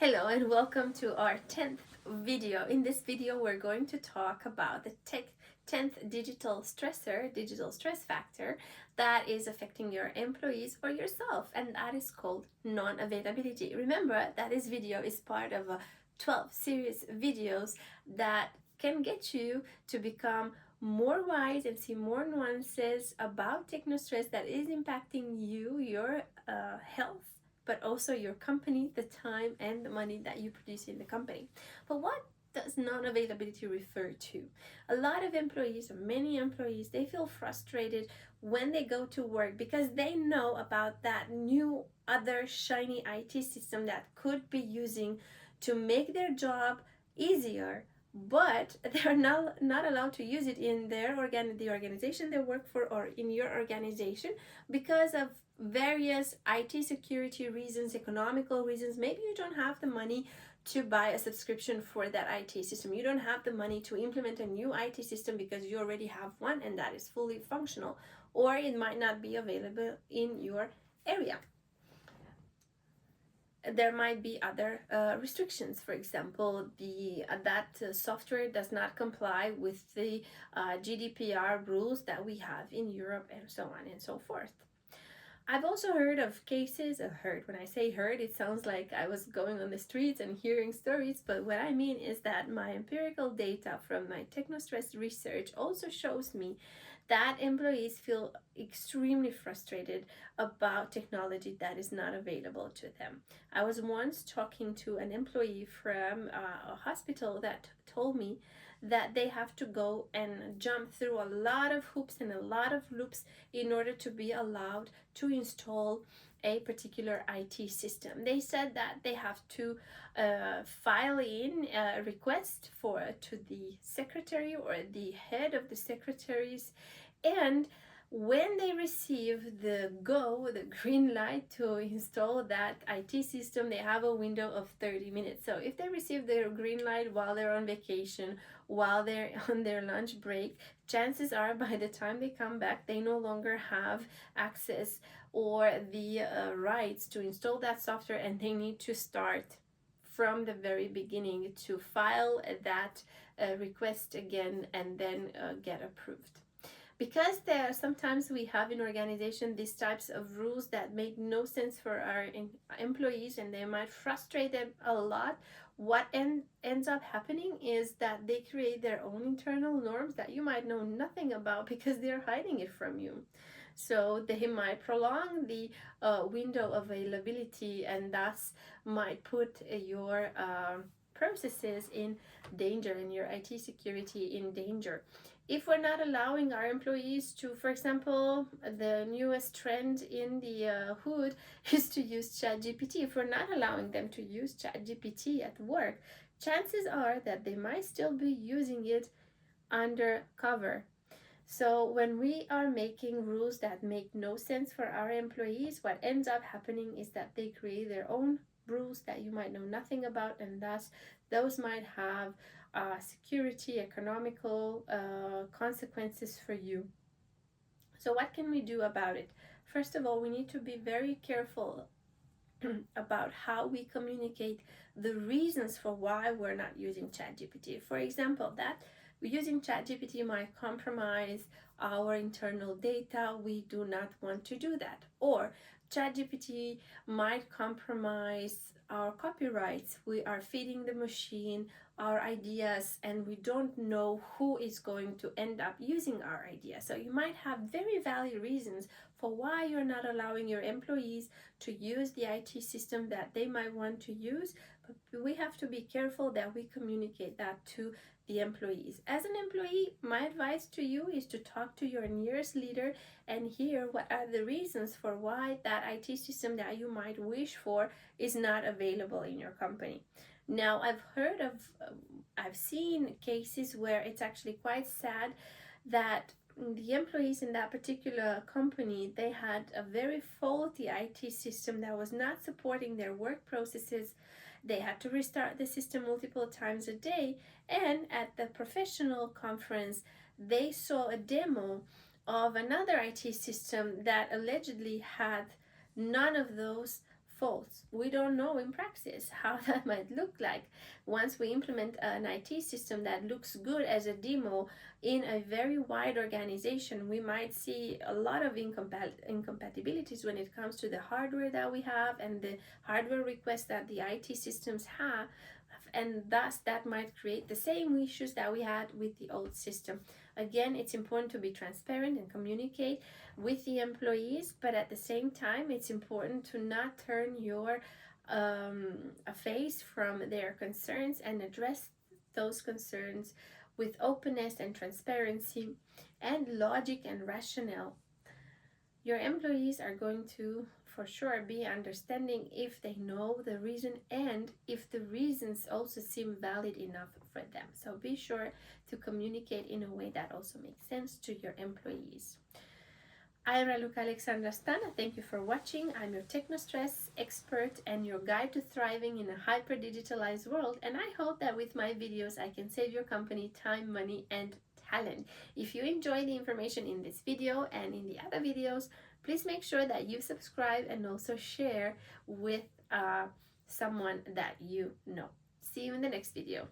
Hello and welcome to our 10th video. In this video, we're going to talk about the 10th digital stress factor that is affecting your employees or yourself, and that is called non-availability. Remember that this video is part of a 12 series videos that can get you to become more wise and see more nuances about technostress that is impacting you, your health, but also your company, the time and the money that you produce in the company. But what does non-availability refer to? A lot of employees, or many employees, they feel frustrated when they go to work because they know about that new other shiny IT system that could be using to make their job easier, but they're not allowed to use it in the organization they work for or in your organization because of various IT security reasons, economical reasons. Maybe you don't have the money to buy a subscription for that IT system. You don't have the money to implement a new IT system because you already have one and that is fully functional, or it might not be available in your area. There might be other restrictions. For example, that software does not comply with the GDPR rules that we have in Europe, and so on and so forth. I've also heard of cases, when I say heard, it sounds like I was going on the streets and hearing stories, but what I mean is that my empirical data from my Technostress research also shows me that employees feel extremely frustrated about technology that is not available to them. I was once talking to an employee from a hospital that told me that they have to go and jump through a lot of hoops and a lot of loops in order to be allowed to install a particular IT system. They said that they have to file in a request to the secretary or the head of the secretaries, and when they receive the green light to install that IT system, they have a window of 30 minutes. So if they receive their green light while they're on vacation, while they're on their lunch break, chances are by the time they come back, they no longer have access or the rights to install that software, and they need to start from the very beginning to file that request again and then get approved. Because sometimes we have in organization these types of rules that make no sense for our employees, and they might frustrate them a lot. What ends up happening is that they create their own internal norms that you might know nothing about because they're hiding it from you. So they might prolong the window availability, and thus might put your processes in danger and your IT security in danger. If we're not allowing our employees to, for example, the newest trend in the hood is to use ChatGPT. If we're not allowing them to use ChatGPT at work, chances are that they might still be using it undercover. So when we are making rules that make no sense for our employees, what ends up happening is that they create their own rules that you might know nothing about, and thus those might have security, economical consequences for you. So what can we do about it? First of all, we need to be very careful about how we communicate the reasons for why we're not using ChatGPT. For example, that using ChatGPT might compromise our internal data. We do not want to do that. Or ChatGPT might compromise our copyrights. We are feeding the machine our ideas, and we don't know who is going to end up using our ideas. So you might have very valid reasons for why you're not allowing your employees to use the IT system that they might want to use, but we have to be careful that we communicate that to the employees. As an employee, my advice to you is to talk to your nearest leader and hear what are the reasons for why that IT system that you might wish for is not available in your company. Now, I've seen cases where it's actually quite sad that the employees in that particular company, they had a very faulty IT system that was not supporting their work processes. They had to restart the system multiple times a day, and at the professional conference, they saw a demo of another IT system that allegedly had none of those false. We don't know in practice how that might look like. Once we implement an IT system that looks good as a demo in a very wide organization, we might see a lot of incompatibilities when it comes to the hardware that we have and the hardware requests that the IT systems have, and thus that might create the same issues that we had with the old system. Again, it's important to be transparent and communicate with the employees, but at the same time, it's important to not turn your face from their concerns and address those concerns with openness and transparency and logic and rationale. Your employees are going to for sure be understanding if they know the reason and if the reasons also seem valid enough for them. So be sure to communicate in a way that also makes sense to your employees. I'm Raluca Alexandra Stana. Thank you for watching. I'm your Technostress expert and your guide to thriving in a hyper-digitalized world. And I hope that with my videos, I can save your company time, money, and talent. If you enjoy the information in this video and in the other videos, please make sure that you subscribe and also share with someone that you know. See you in the next video.